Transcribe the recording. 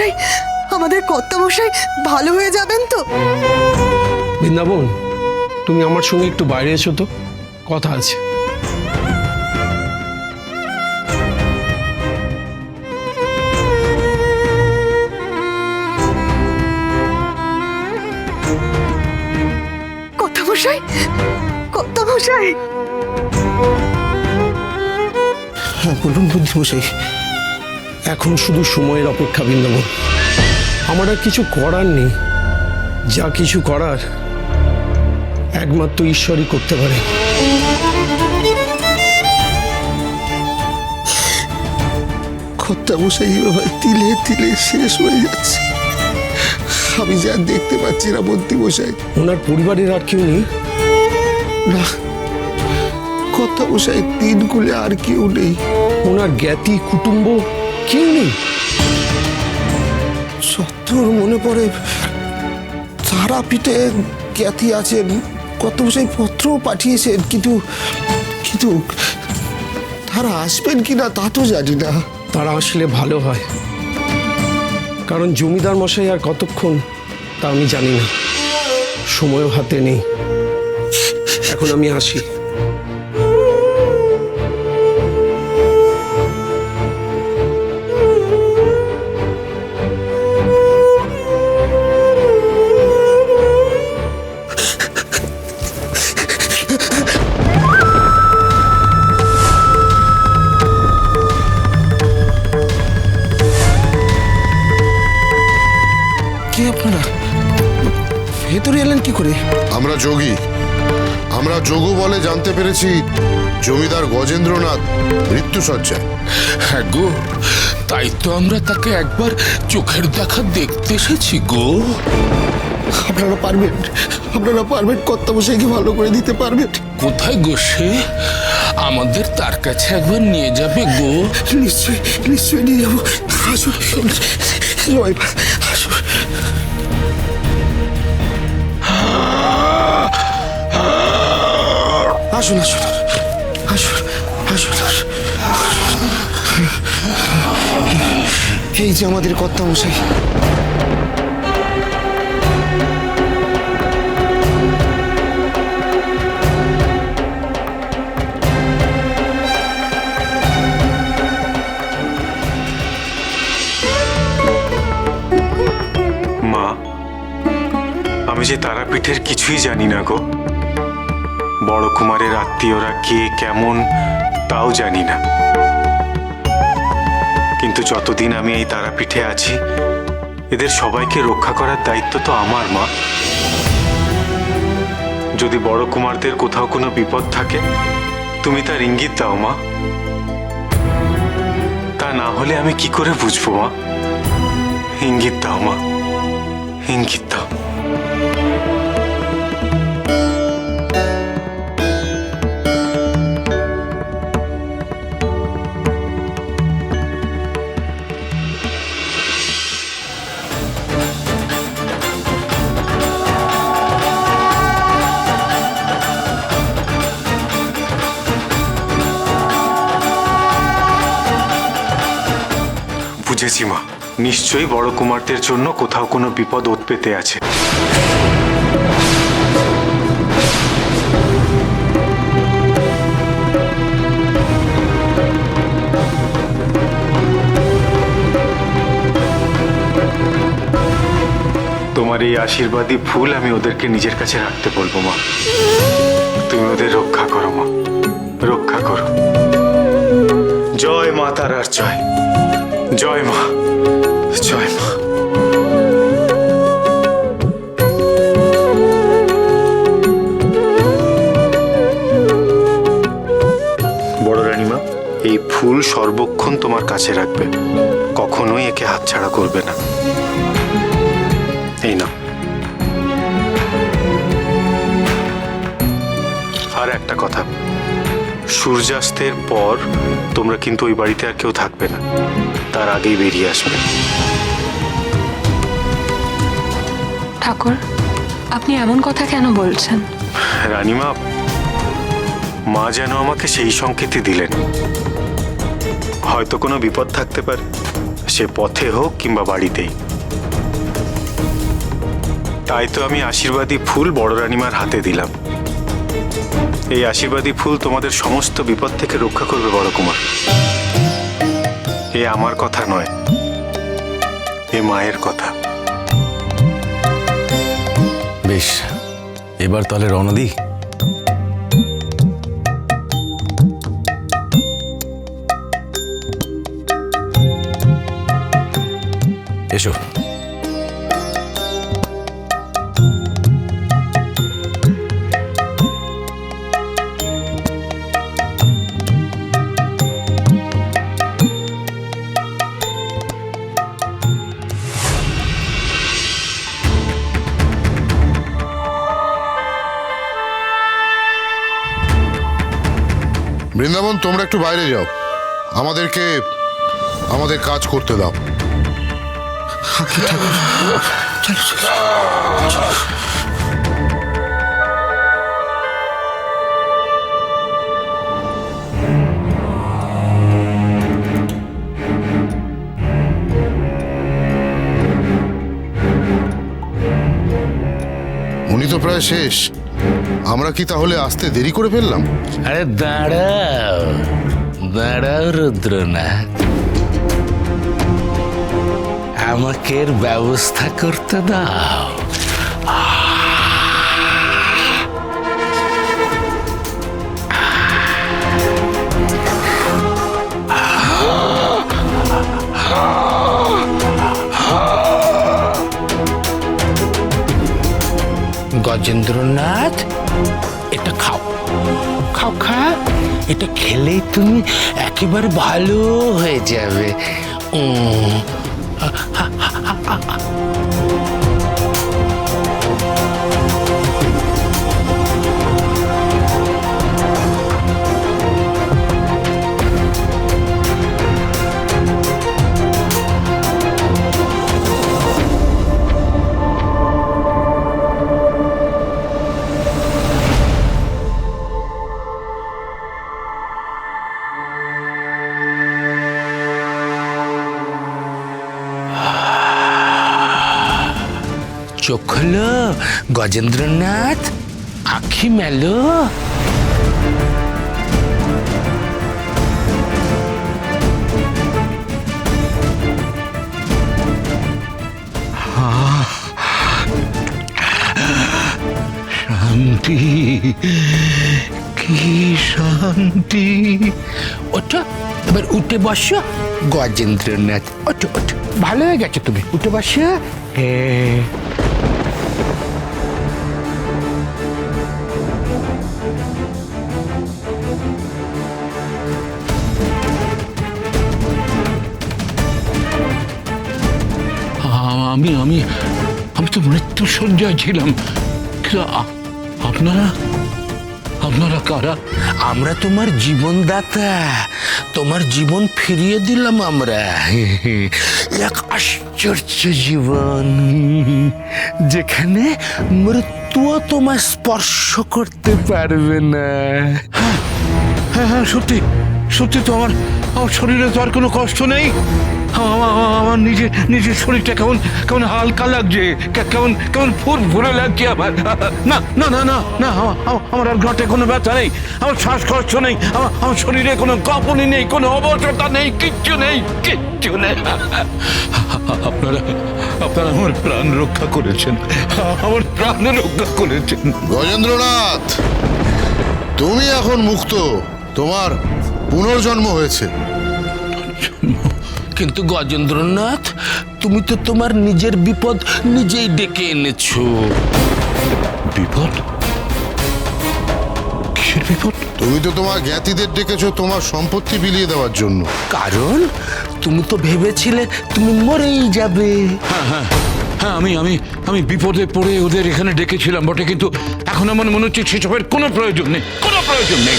কর্তামশাই, আমাদের কর্তামশাই ভালো হয়ে যাবেন তো? বৃন্দাবন, তুমি আমার সঙ্গে একটু বাইরে এসো তো, কথা আছে। কর্তামশাই, কর্তামশাই। হ্যাঁ বলুন বুদ্ধিমশাই। এখন শুধু সময়ের অপেক্ষা বৃন্দাবন, আমার আর কিছু করার নেই। যা কিছু করার একমাত্র ঈশ্বরই করতে পারে। কর্তামশাই এভাবে তিলে তিলে শেষ হয়ে যাচ্ছে, আমি যা দেখতে পাচ্ছি না মন্ত্রীমশাই। ওনার পরিবারের আর কেউ নেই? না কর্তামশাই, তিন কুলে আর কেউ নেই। ওনার জ্ঞাতি কুটুম্ব কেউ নেই? সত্তর মনে পড়ে তারাপীঠে জ্ঞাতি আছেন, কর্তামশাই পত্রও পাঠিয়েছেন, কিন্তু কিন্তু তারা আসবেন কিনা তা তো জানি না। তারা আসলে ভালো হয়, কারণ জমিদার মশাই আর কতক্ষণ তা আমি জানি না, সময়ও হাতে নেই। এখন আমি আসি। কে আপনারা? ভেতরে এলেন কি করে? আমরা যোগী, আমরা যোগু বলে জানতে পেরেছি জমিদার গজেন্দ্রনাথ মৃত্যুশয্যায়। হ্যাঁ গো, তাই তো আমরা তাকে একবার চোখের দেখা দেখতে এসেছি গো। আপনারা পারবেন, আপনারা পারবেন কর্তামশাইকে ভালো করে দিতে পারবেন? কোথায় গো সে? আমাদের তার কাছে একবার নিয়ে যাবে গো। নিশ্চয়ই নিশ্চয়ই নিয়ে যাবো। আসুন জয় মা, আসুন। আসুন আসুন আসুন আসুন আসুন। এই যে আমাদের কর্তামশাই। মা, আমি যে তারাপীঠের কিছুই জানি না গো। বড় কুমারের আত্মীয়রা কে কেমন তাও জানি না, কিন্তু যতদিন আমি এই তারাপীঠে আছি এদের সবাইকে রক্ষা করার দায়িত্ব তো আমার। মা, যদি বড় কুমারদের কোথাও কোনো বিপদ থাকে তুমি তার ইঙ্গিত দাও মা। তা না হলে আমি কি করে বুঝবো মা? ইঙ্গিত দাও মা, ইঙ্গিত দাও। বুঝেছি মা, নিশ্চয়ই বড় কুমারদের জন্য কোথাও কোনো বিপদ ওত পেতে আছে। তোমার এই আশীর্বাদী ফুল আমি ওদেরকে নিজের কাছে রাখতে বলবো মা। তুমি ওদের রক্ষা করো মা, রক্ষা করো। জয় মা তারার জয়, জয় মা, জয় মা। বড় রানীমা, এই ফুল সর্বক্ষণ তোমার কাছে রাখবে, কখনোই একে হাতছাড়া করবে না। এই না। আর একটা কথা, সূর্যাস্তের পর তোমরা কিন্তু ওই বাড়িতে আর কেউ থাকবে না, তার আগেই বেরিয়ে আসবে। ঠাকুর, আপনি এমন কথা কেন বলছেন? রানীমা, মা যেন আমাকে সেই সংকেতই দিলেন। হয়তো কোনো বিপদ থাকতে পারে, সে পথে হোক কিংবা বাড়িতেই। তাই তো আমি আশীর্বাদী ফুল বড় রানীমার হাতে দিলাম। এই আশীর্বাদী ফুল তোমাদের সমস্ত বিপদ থেকে রক্ষা করবে বড় কুমার। এ আমার কথা নয়, এ মায়ের কথা। বেশ, এবার তাহলে রওনা দিই। এসো। বৃন্দাবন, তোমরা একটু বাইরে যাও, আমাদেরকে আমাদের কাজ করতে দাও। উনি তো প্রায় শেষ, আমরা কি তাহলে আসতে দেরি করে ফেললাম? আরে দাঁড়াও দাঁড়াও রুদ্রনাথ, আমাকে এর ব্যবস্থা করতে দাও। গজেন্দ্রনাথ, এটা খাও খাও খা, এটা খেলেই তুমি একেবারে ভালো হয়ে যাবে। চোখ খোলো গজেন্দ্রনাথ, আখি মেলো। শান্তি, কি শান্তি। ওঠো, এবার উঠে বসো গজেন্দ্রনাথ, ওঠো ওঠো, ভালো হয়ে গেছে তুমি, উঠে বসো। আমি আমি আমি তো মৃত্যু সজ্জায় ছিলাম, কিন্তু আপনারা আপনারা কারা? আমরা তোমার জীবনদাতা, তোমার জীবন ফিরিয়ে দিলাম আমরা। এক আশ্চর্য জীবন, যেখানে মৃত্যুও তোমায় স্পর্শ করতে পারবে না। হ্যাঁ হ্যাঁ, সত্যি সত্যি তো, আমার আমার শরীরে তো আর কোনো কষ্ট নেই। আমার নিজের শরীরটা কেমন কেমন হালকা লাগছে, কেমন কেমন ফুরফুরে লাগছে আমার। না না না না না, আমার আর ঘাটে কোনো ব্যথা নেই, আমার শ্বাসকষ্ট নেই, আমার শরীরে কোনো কাঁপুনি নেই, কোনো অবসরতা নেই, কিচ্ছু নেই, কিচ্ছু নেই। আপনারা আপনারা আমার প্রাণ রক্ষা করেছেন, আমার প্রাণ রক্ষা করেছেন। গজেন্দ্রনাথ, তুমি এখন মুক্ত, তোমার পুনর্জন্ম হয়েছে। কিন্তু গজেন্দ্রনাথ, তুমি তো তোমার নিজের বিপদ নিজেই ডেকে এনেছো। বিপদ? কিসের বিপদ? তুমি তো তোমার জ্ঞাতিদের ডেকেছো তোমার সম্পত্তি বিলিয়ে দেওয়ার জন্য। কারণ তুমি তো ভেবেছিলে তুমি মরেই যাবে। হ্যাঁ হ্যাঁ হ্যাঁ, আমি আমি আমি বিপদে পড়ে ওদের এখানে ডেকেছিলাম বটে, কিন্তু এখন আমার মনে হচ্ছে সেসবের কোনো প্রয়োজন নেই, কোনো প্রয়োজন নেই।